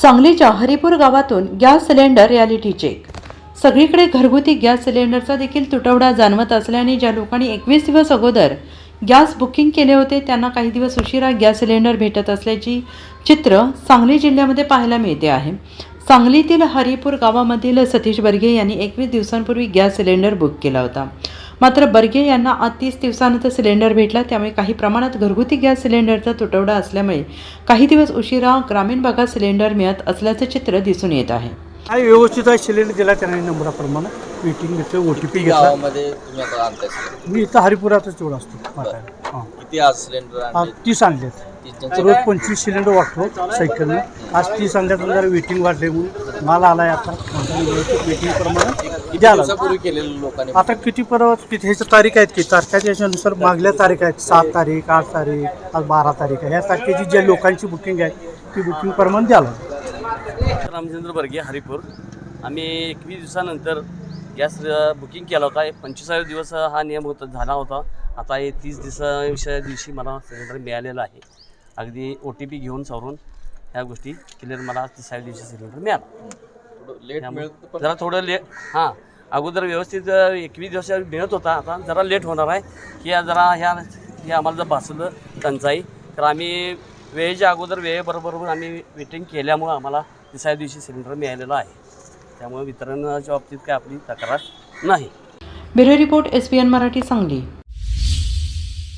सांगलीच्या हरिपूर गावातून gas cylinder reality check. सगळीकडे घरगुती गॅस सिलेंडरचा देखील तुटवडा जाणवत असल्याने ज्या लोकांनी 21 दिवस अगोदर गॅस बुकिंग केले होते त्यांना काही दिवस उशिरा गॅस सिलेंडर भेटत असल्याची चित्र सांगली जिल्ह्यामध्ये पाहायला मिळते आहे। सांगलीतील हरिपूर गावामधील सतीश बर्गे यांनी 21 दिवसांपूर्वी गॅस सिलेंडर बुक केला होता। मात्र बर्गे यांना 30 दिवसानंतर सिलेंडर भेटला, त्यामुळे काही प्रमाणात घरगुती गॅस सिलेंडरचा तुटवडा असल्यामुळे काही दिवस उशिरा ग्रामीण भागात सिलेंडर मिळत असल्याचे चित्र दिसून येत आहे। आणि व्यवस्थित आहे सिलेंडर दिला त्याने नंबराप्रमाणे वेटिंग घेतलं OTP घेतला। गावामध्ये तुम्ही आता आणताय सिलेंडर? मी इथं हरिपुरातच तेवढं असतो। हां, किती आज सिलेंडर आणले? 30 आणलेत। रोज 25 सिलेंडर वाटतो सायकलनं। आज 30 आणल्यात, जरा वेटिंग वाढले म्हणून माल आलाय आता वेटिंग प्रमाणे द्यायला। दिवसापूर्वी केलेलं लोकांनी आता किती परत किती ह्याच्या तारीख आहेत की तारखेच्या याच्यानुसार मागल्या तारीख आहेत 7 तारीख 8 तारीख आज 12 तारीख आहे। ह्या तारखेची ज्या लोकांची बुकिंग आहे ती बुकिंग प्रमाणे द्यायला। रामचंद्र बर्गे हरिपूर। आम्ही 21 दिवसानंतर गॅस बुकिंग केला होता। 25व्या दिवस हा नियम झाला होता। आता हे 30 दिवशी मला सिलेंडर मिळालेला आहे। अगदी OTP घेऊन सवरून ह्या गोष्टी क्लिअर मला 30व्या दिवशी सिलेंडर मिळाला। लेट मिळत जरा थोडं लेट, हां अगोदर व्यवस्थित 21 दिवस मिळत होता, आता जरा लेट होणार आहे की जरा हे आम्हाला जर भासलं टंचाई तर आम्ही वेळेच्या अगोदर वेळेबरोबर आम्ही वेटिंग केल्यामुळं आम्हाला 30व्या दिवशी सिलेंडर मिळालेला आहे। त्यामुळे वितरणाच्या बाबतीत काय आपली तक्रार नाही। Bureau report SBN Marathi Sangli.